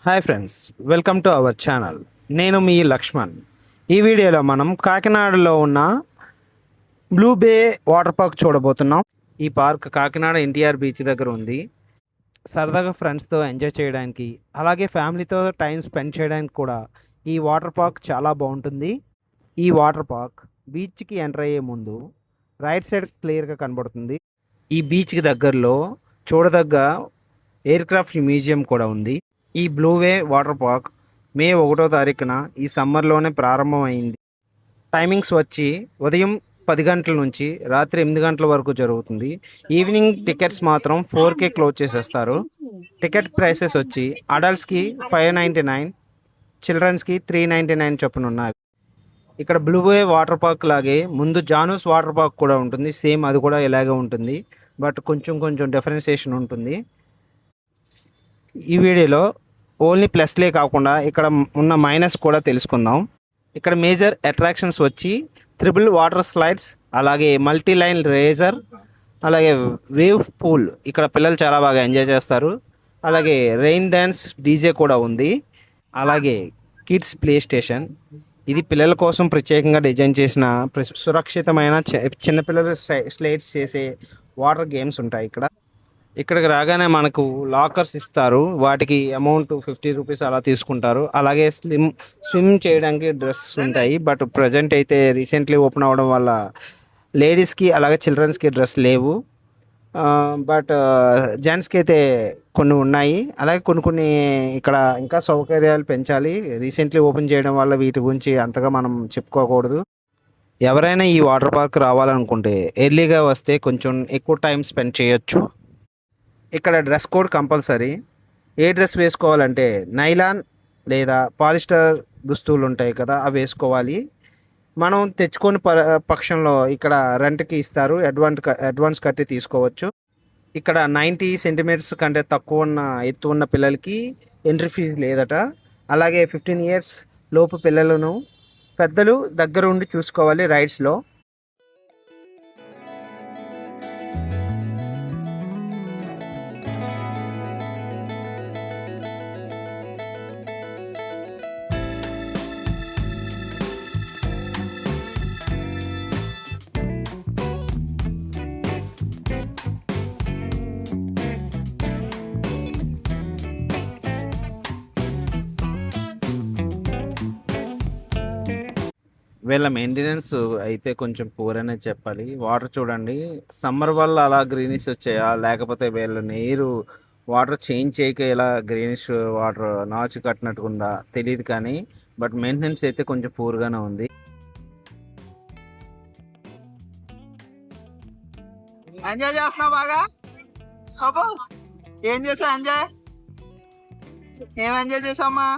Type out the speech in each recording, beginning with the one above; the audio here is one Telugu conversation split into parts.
Hi friends, welcome to our channel. నేను మీ లక్ష్మణ్. ఈ వీడియోలో మనం కాకినాడలో ఉన్న బ్లూ బే వాటర్ పార్క్ చూడబోతున్నాం. ఈ పార్క్ కాకినాడ ఎన్టీఆర్ బీచ్ దగ్గర ఉంది. సరదాగా ఫ్రెండ్స్తో ఎంజాయ్ చేయడానికి, అలాగే ఫ్యామిలీతో టైం స్పెండ్ చేయడానికి కూడా ఈ వాటర్ పార్క్ చాలా బాగుంటుంది. ఈ వాటర్ పార్క్ బీచ్కి ఎంటర్ అయ్యే ముందు రైట్ సైడ్ క్లియర్గా కనబడుతుంది. ఈ బీచ్కి దగ్గరలో చూడదగ్గ ఎయిర్ క్రాఫ్ట్ మ్యూజియం కూడా ఉంది. ఈ బ్లూవే వాటర్ పార్క్ మే 1వ తారీఖున ఈ సమ్మర్లోనే ప్రారంభమైంది. టైమింగ్స్ వచ్చి ఉదయం 10 గంటల నుంచి రాత్రి 8 గంటల వరకు జరుగుతుంది. ఈవినింగ్ టికెట్స్ మాత్రం 4K క్లోజ్ చేసేస్తారు. టికెట్ ప్రైసెస్ వచ్చి అడల్ట్స్కి 599, చిల్డ్రన్స్కి 399 చొప్పున ఉన్నాయి. ఇక్కడ బ్లూవే వాటర్ పార్క్ లాగే ముందు జానూస్ వాటర్ పార్క్ కూడా ఉంటుంది. సేమ్ అది కూడా ఇలాగే ఉంటుంది, బట్ కొంచెం డిఫరెన్సియేషన్ ఉంటుంది. ఈ వీడియోలో ఓన్లీ ప్లస్లే కాకుండా ఇక్కడ ఉన్న మైనస్ కూడా తెలుసుకుందాం. ఇక్కడ మేజర్ అట్రాక్షన్స్ వచ్చి త్రిబుల్ వాటర్ స్లైడ్స్, అలాగే మల్టీ లైన్ రేజర్, అలాగే వేవ్ పూల్. ఇక్కడ పిల్లలు చాలా బాగా ఎంజాయ్ చేస్తారు. అలాగే రెయిన్ డ్యాన్స్ డీజే కూడా ఉంది. అలాగే కిడ్స్ ప్లే స్టేషన్, ఇది పిల్లల కోసం ప్రత్యేకంగా డిజైన్ చేసిన సురక్షితమైన చిన్నపిల్లలు స్లైడ్స్ చేసే వాటర్ గేమ్స్ ఉంటాయి ఇక్కడ. ఇక్కడికి రాగానే మనకు లాకర్స్ ఇస్తారు. వాటికి అమౌంట్ 50 రూపీస్ అలా తీసుకుంటారు. అలాగే స్విమ్ చేయడానికి డ్రెస్ ఉంటాయి. బట్ ప్రజెంట్ అయితే రీసెంట్లీ ఓపెన్ అవ్వడం వల్ల లేడీస్కి అలాగే చిల్డ్రన్స్కి డ్రెస్ లేవు. బట్ జెంట్స్కి అయితే కొన్ని ఉన్నాయి. అలాగే కొన్ని ఇక్కడ ఇంకా సౌకర్యాలు పెంచాలి. రీసెంట్లీ ఓపెన్ చేయడం వల్ల వీటి గురించి అంతగా మనం చెప్పుకోకూడదు. ఎవరైనా ఈ వాటర్ పార్క్ రావాలనుకుంటే ఎర్లీగా వస్తే కొంచెం ఎక్కువ టైం స్పెండ్ చేయొచ్చు. ఇక్కడ డ్రెస్ కోడ్ కంపల్సరీ. ఏ డ్రెస్ వేసుకోవాలంటే నైలాన్ లేదా పాలిస్టర్ దుస్తువులు ఉంటాయి కదా, అవి వేసుకోవాలి. మనం తెచ్చుకొని పక్షంలో ఇక్కడ రెంట్కి ఇస్తారు. అడ్వాన్స్ కట్టి తీసుకోవచ్చు. ఇక్కడ 90 సెంటీమీటర్స్ కంటే తక్కువ ఉన్న ఎత్తు ఉన్న పిల్లలకి ఎంట్రీ ఫీజు లేదట. అలాగే 15 ఇయర్స్ లోపు పిల్లలను పెద్దలు దగ్గర ఉండి చూసుకోవాలి రైడ్స్లో. వీళ్ళ మెయింటెనెన్స్ అయితే కొంచెం పూర్ అనే చెప్పాలి. వాటర్ చూడండి, సమ్మర్ వల్ల అలా గ్రీనిష్ వచ్చాయా, లేకపోతే వీళ్ళ నీరు వాటర్ చేంజ్ చేయక ఇలా గ్రీనిష్ వాటర్ నాచు కట్టినట్టుకుందా తెలియదు కానీ, బట్ మెయింటెనెన్స్ అయితే కొంచెం పూర్గానే ఉంది. ఎంజాయ్ చేస్తున్నావు బాగా? అబ్బో, ఏం చేసావు ఎంజాయ్? ఏం ఎంజాయ్ చేసావమ్మా?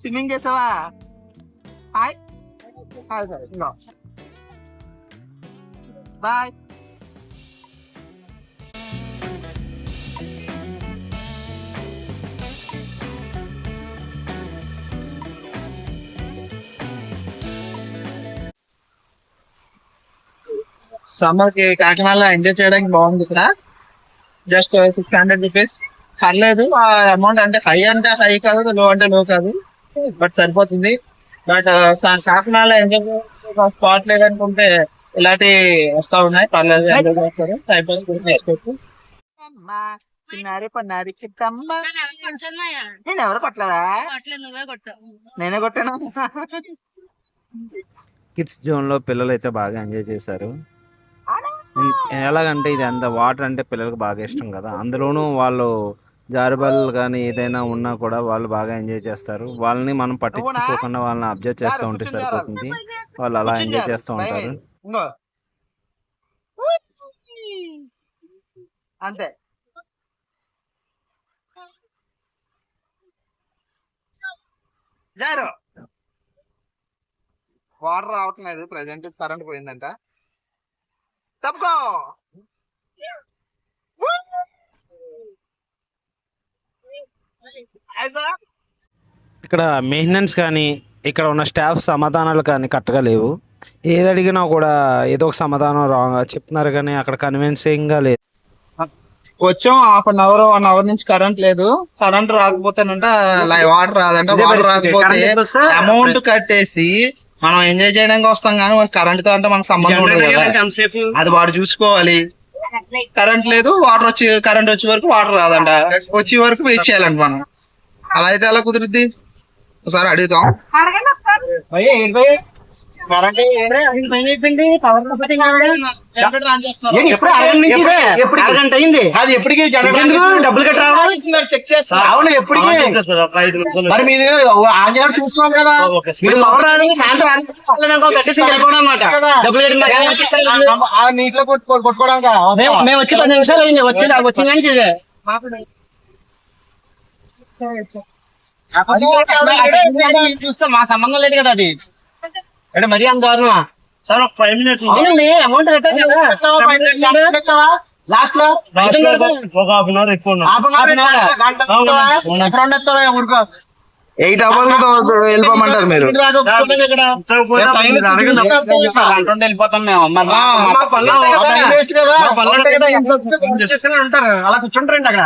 స్విమ్మింగ్ చేసావా? Hi hi sir, bye. Summer కి కాకినాడలో ఎంజాయ్ చేయడానికి బాగుంది. ఇక్కడ జస్ట్ 600 రూపీస్, పర్లేదు. అమౌంట్ అంటే హై కాదు, లో అంటే లో కాదు, బట్ సరిపోతుంది. బట్ కాకినాడలో ఎంజాయ్ స్పాట్ లేదనుకుంటే ఇలాంటి వస్తా ఉన్నాయి. పర్లేదు, ఎంజాయ్ చేస్తారు. టైం పాస్ కూడా చేసుకోవచ్చు. చిన్నారి పన్నారి నేను ఎవరు కొట్టలేదా? నేనే కొట్టాను. కిడ్స్ జోన్లో పిల్లలు అయితే బాగా ఎంజాయ్ చేశారు. ఎలాగంటే ఇది అంత వాటర్ అంటే పిల్లలకు బాగా ఇష్టం కదా, అందులోనూ వాళ్ళు జారుబళ్ళు కానీ ఏదైనా ఉన్నా కూడా వాళ్ళు బాగా ఎంజాయ్ చేస్తారు. వాళ్ళని మనం పట్టించుకోకుండా వాళ్ళని అబ్జర్వ్ చేస్తూ ఉంటే సరిపోతుంది. వాళ్ళు అలా ఎంజాయ్ చేస్తూ ఉంటారు. అంతే. జారు వాటర్ రావట్లేదు ప్రజెంట్, కరెంట్ పోయిందంట. తప్పుకో. ఇక్కడ మెయింటెనెన్స్ కానీ ఇక్కడ ఉన్న స్టాఫ్ సమాధానాలు కానీ కరెక్ట్గా లేవు. ఏది అడిగినా కూడా ఏదో ఒక సమాధానం రాంగ్ చెప్తున్నారు, కానీ అక్కడ కన్విన్సింగ్గా లేదు. వచ్చాం 1 అవర్ నుంచి కరెంట్ లేదు. కరెంట్ రాకపోతేనంట వాటర్ రాదంట. వాటర్ రాకపోతే అమౌంట్ కట్టేసి మనం ఎంజాయ్ చేయడానికి వస్తాం కానీ కరెంట్ తో అంటే మనకు సంబంధం ఉండదు కదా. అది వాడు చూసుకోవాలి. కరెంట్ లేదు, కరెంట్ వచ్చే వరకు వాటర్ రాదంట. వచ్చే వరకు వెయిట్ చేయాలంట మనం. అలా అయితే ఎలా కుదురుద్ది? ఒకసారి అడుగుతాం. అది ఎప్పటికీ డబ్బులు కట్టి అవును ఎప్పటికీ మరి మీది ఆంజనేయుడు చూస్తున్నాం కదా. మీరు పవర్ రావడానికి సాయంత్రం నీటిలో కొట్టుకోవడానికి మేము వచ్చి 10 నిమిషాలు అయింది. వచ్చింది కానీ చూస్తే మా సంబంధం లేదు కదా. అది అంటే మరీ అంత దారుణమా సార్? ఒక 5 మినిట్స్ అమౌంట్ లాస్ట్ లో ఒక హాఫ్ అన్ అవర్ ఎక్కువ 8 అవర్స్ వెళ్ళిపోమంటారు మీరు. వెళ్ళిపోతాం మేము. ఉంటారు అలా కూర్చుంటారండి అక్కడ.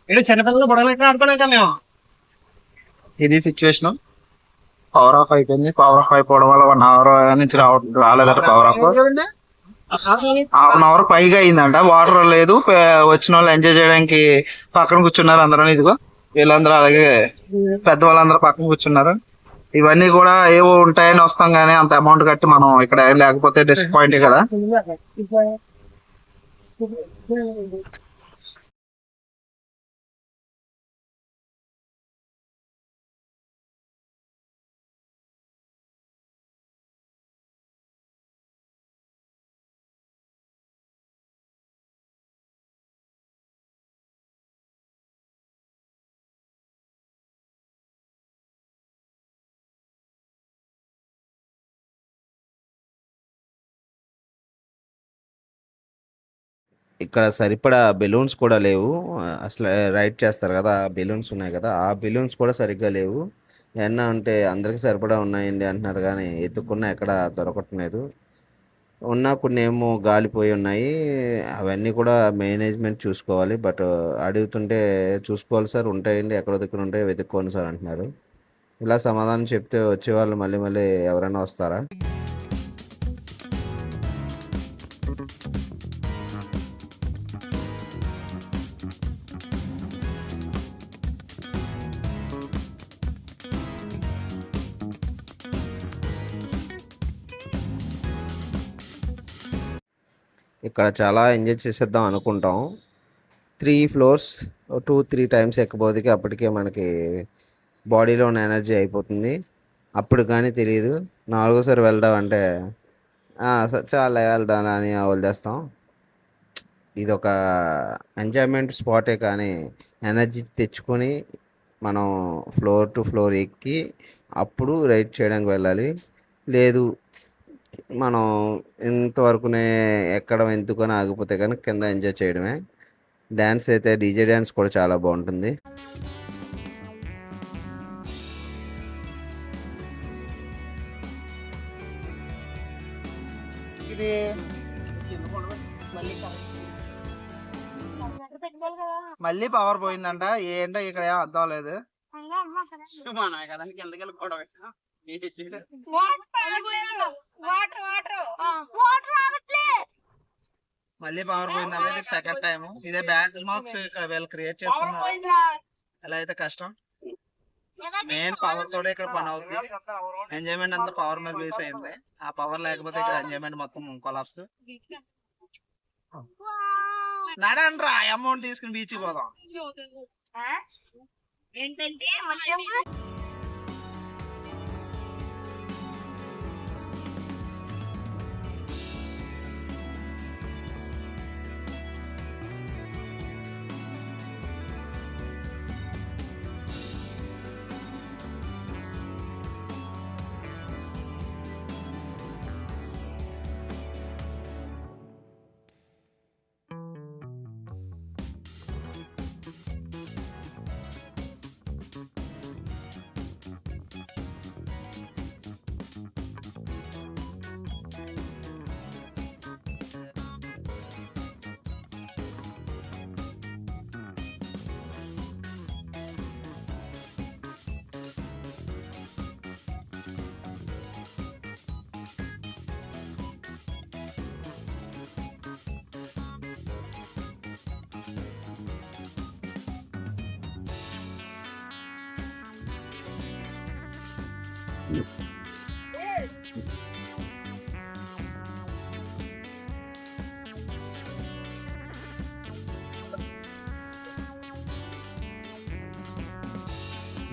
ఇటు చిన్నపిల్లలు బుడగలు ఆడుకున్నాక మేము. ఇది సిచ్యువేషన్. పవర్ ఆఫ్ అయిపోయింది. పవర్ ఆఫ్ అయిపోవడం వల్ల 1 అవర్ నుంచి రాలేదట పవర్ ఆఫ్. 1/2 అవర్ పైగా అయిందంట. వాటర్ లేదు. వచ్చిన వాళ్ళు ఎంజాయ్ చేయడానికి పక్కన కూర్చున్నారు అందరూ. ఇదిగో వీళ్ళందరూ అలాగే పెద్దవాళ్ళందరూ పక్కన కూర్చున్నారు. ఇవన్నీ కూడా ఏవో ఉంటాయని వస్తాం కానీ అంత అమౌంట్ కట్టి మనం ఇక్కడ లేకపోతే డిసప్పాయింట్ కదా. ఇక్కడ సరిపడా బెలూన్స్ కూడా లేవు. అసలు రైడ్ చేస్తారు కదా, ఆ బెలూన్స్ ఉన్నాయి కదా, ఆ బెలూన్స్ కూడా సరిగ్గా లేవు. ఏమన్నా ఉంటే అందరికి సరిపడా ఉన్నాయండి అంటున్నారు కానీ ఎత్తుకున్నా ఎక్కడ దొరకట్లేదు. ఉన్నా కొన్ని ఏమో గాలిపోయి ఉన్నాయి. అవన్నీ కూడా మేనేజ్మెంట్ చూసుకోవాలి. బట్ అడుగుతుంటే చూసుకోవాలి సార్, ఉంటాయండి, ఎక్కడ దగ్గర ఉంటాయో వెతుక్కోండి సార్ అంటున్నారు. ఇలా సమాధానం చెప్తే వచ్చేవాళ్ళు మళ్ళీ మళ్ళీ ఎవరైనా వస్తారా? ఇక్కడ చాలా ఎంజాయ్ చేసేద్దాం అనుకుంటాం. 3 ఫ్లోర్స్ 2-3 టైమ్స్ ఎక్కబోదికి అప్పటికే మనకి బాడీలో ఉన్న ఎనర్జీ అయిపోతుంది. అప్పుడు కానీ తెలియదు. 4వసారి వెళ్దాం అంటే చాలా వెళ్దాం అని వదిలేస్తాం. ఇది ఒక ఎంజాయ్మెంట్ స్పాటే కానీ ఎనర్జీ తెచ్చుకొని మనం ఫ్లోర్ టు ఫ్లోర్ ఎక్కి అప్పుడు రైడ్ చేయడానికి వెళ్ళాలి. లేదు మనం ఇంతవరకునే ఎక్కడం ఎందుకని ఆగిపోతే కానీ కింద ఎంజాయ్ చేయడమే. డ్యాన్స్ అయితే డీజే డ్యాన్స్ కూడా చాలా బాగుంటుంది. మళ్ళీ పవర్ పోయిందంట. ఏంటో ఇక్కడ ఏం అర్థం లేదు. మళ్ళీ పవర్ పోయిందంటే ఇది సెకండ్ టైం. ఇదే బ్యాక్ మార్క్స్ వీళ్ళు క్రియేట్ చేస్తున్నారు. ఎలా అయితే కష్టం. మెయిన్ పవర్ తోడే ఇక్కడ పని అవుతుంది. ఎంజాయ్మెంట్ అంతా పవర్ మీద బేస్ అయింది. ఆ పవర్ లేకపోతే ఇక్కడ ఎంజాయ్మెంట్ మొత్తం కొలాప్స్. నడండ్రా అమౌంట్ తీసుకుని బీచ్ పోదాం. ఏంటంటే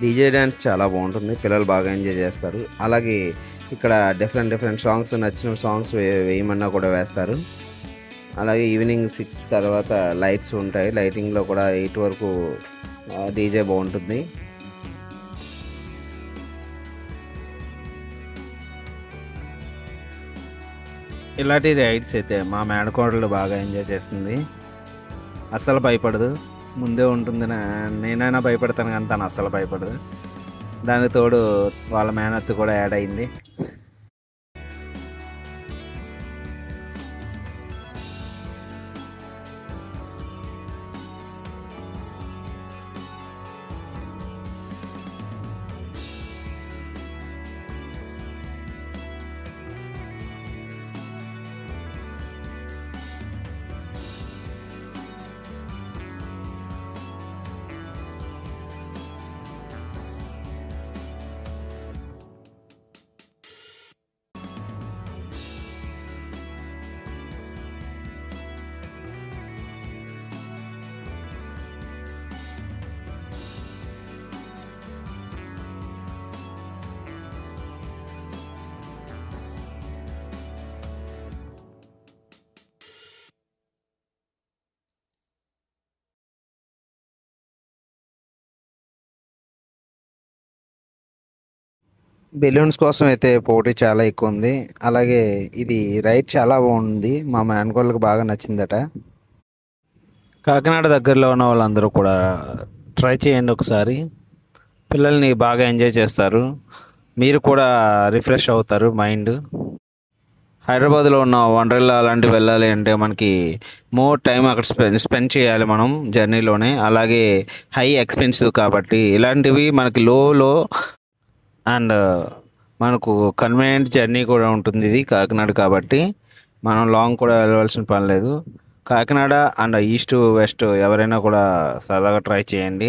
డీజే డ్యాన్స్ చాలా బాగుంటుంది, పిల్లలు బాగా ఎంజాయ్ చేస్తారు. అలాగే ఇక్కడ డిఫరెంట్ సాంగ్స్, నచ్చిన సాంగ్స్ వేయమన్నా కూడా వేస్తారు. అలాగే ఈవినింగ్ 6 తర్వాత లైట్స్ ఉంటాయి, లైటింగ్లో కూడా 8 వరకు డీజే బాగుంటుంది. ఇలాంటి రైడ్స్ అయితే మా మేనకోడలు బాగా ఎంజాయ్ చేస్తుంది, అస్సలు భయపడదు. ముందే ఉంటుంది, నేనైనా భయపడతాను కానీ తను అస్సలు భయపడదు. దానికి తోడు వాళ్ళ మేనత్త కూడా యాడ్ అయింది. బెలూన్స్ కోసం అయితే పోటీ చాలా ఎక్కువ ఉంది. అలాగే ఇది రైడ్ చాలా బాగుంది, మా మేనకోళ్ళకి బాగా నచ్చిందట. కాకినాడ దగ్గరలో ఉన్న వాళ్ళందరూ కూడా ట్రై చేయండి ఒకసారి, పిల్లల్ని బాగా ఎంజాయ్ చేస్తారు, మీరు కూడా రిఫ్రెష్ అవుతారు మైండ్. హైదరాబాద్లో ఉన్న వండర్లా అలాంటివి వెళ్ళాలి అంటే మనకి మోర్ టైం అక్కడ స్పెండ్ చేయాలి మనం జర్నీలోనే. అలాగే హై ఎక్స్పెన్సివ్ కాబట్టి ఇలాంటివి మనకి లో అండ్ మనకు కన్వీనియంట్ జర్నీ కూడా ఉంటుంది. ఇది కాకినాడ కాబట్టి మనం లాంగ్ కూడా వెళ్ళవలసిన పని లేదు. కాకినాడ అండ్ ఈస్ట్ వెస్ట్ ఎవరైనా కూడా సరదాగా ట్రై చేయండి.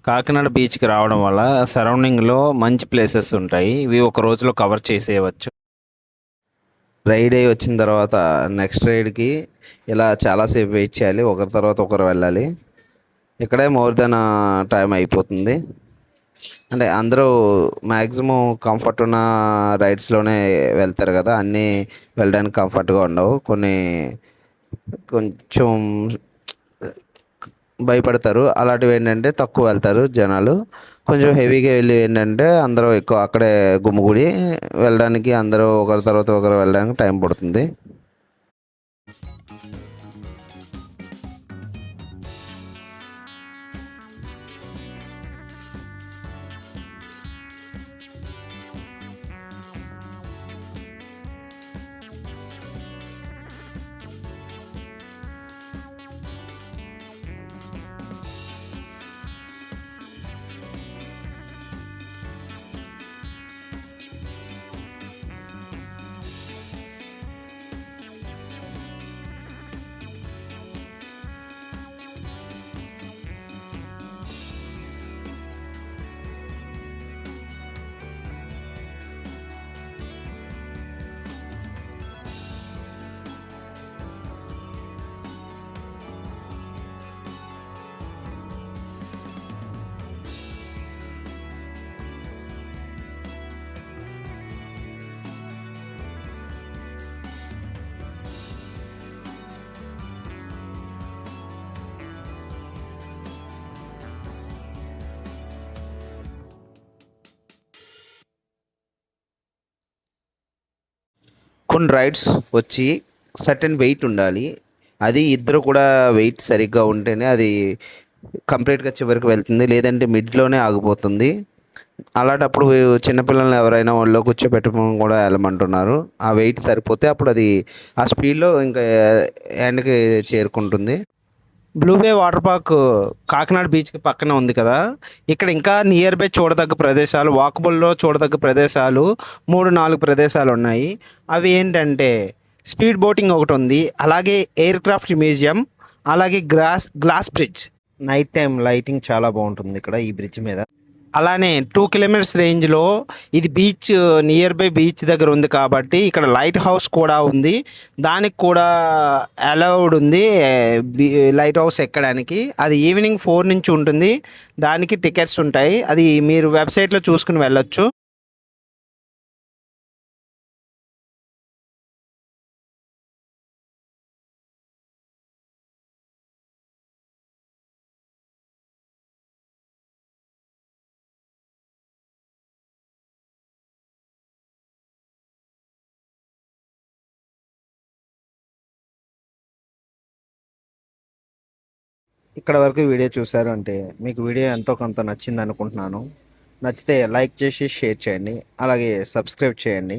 కాకినాడ బీచ్కి రావడం వల్ల సరౌండింగ్లో మంచి ప్లేసెస్ ఉంటాయి, ఇవి ఒక రోజులో కవర్ చేసేయవచ్చు. రైడ్ అయ్యి వచ్చిన తర్వాత నెక్స్ట్ రైడ్కి ఇలా చాలాసేపు వెయిట్ చేయాలి, ఒకరి తర్వాత ఒకరు వెళ్ళాలి. ఇక్కడే మోర్ దెన్ టైం అయిపోతుంది. అంటే అందరూ మ్యాక్సిమం కంఫర్ట్ ఉన్న రైడ్స్లోనే వెళ్తారు కదా, అన్నీ వెళ్ళడానికి కంఫర్ట్గా ఉండవు, కొన్ని కొంచెం భయపడతారు. అలాంటివి ఏంటంటే తక్కువ వెళ్తారు జనాలు. కొంచెం హెవీగా వెళ్ళి ఏంటంటే అందరూ ఎక్కువ అక్కడే గుమ్ముగూడి వెళ్ళడానికి, అందరూ ఒకరి తర్వాత ఒకరు వెళ్ళడానికి టైం పడుతుంది. కొన్ని రైడ్స్ వచ్చి సర్టెన్ వెయిట్ ఉండాలి, అది ఇద్దరు కూడా వెయిట్ సరిగ్గా ఉంటేనే అది కంప్లీట్గా చివరికి వెళ్తుంది, లేదంటే మిడ్లోనే ఆగిపోతుంది. అలాంటప్పుడు చిన్నపిల్లల్ని ఎవరైనా ఒళ్ళో కూర్చోబెట్టమని కూడా వెళ్ళమంటున్నారు. ఆ వెయిట్ సరిపోతే అప్పుడు అది ఆ స్పీడ్లో ఇంకా ఎండ్కి చేరుకుంటుంది. బ్లూ బే వాటర్ పార్క్ కాకినాడ బీచ్కి పక్కన ఉంది కదా, ఇక్కడ ఇంకా నియర్ బై చూడదగ్గ ప్రదేశాలు, వాకబుల్లో చూడదగ్గ ప్రదేశాలు 3-4 ప్రదేశాలు ఉన్నాయి. అవి ఏంటంటే స్పీడ్ బోటింగ్ ఒకటి ఉంది, అలాగే ఎయిర్ క్రాఫ్ట్ మ్యూజియం, అలాగే glass bridge. Night time lighting చాలా బాగుంటుంది ఇక్కడ ఈ బ్రిడ్జ్ మీద. అలానే 2 కిలోమీటర్స్ రేంజ్లో ఇది బీచ్ నియర్ బై బీచ్ దగ్గర ఉంది కాబట్టి ఇక్కడ లైట్ హౌస్ కూడా ఉంది. దానికి కూడా అలౌడ్ ఉంది లైట్ హౌస్ ఎక్కడానికి. అది ఈవినింగ్ 4 నుంచి ఉంటుంది. దానికి టికెట్స్ ఉంటాయి. అది మీరు వెబ్సైట్లో చూసుకుని వెళ్ళొచ్చు. ఇక్కడ వరకు వీడియో చూసారు అంటే మీకు వీడియో ఎంతో కొంత నచ్చింది అనుకుంటున్నాను. నచ్చితే లైక్ చేసి షేర్ చేయండి, అలాగే సబ్స్క్రైబ్ చేయండి.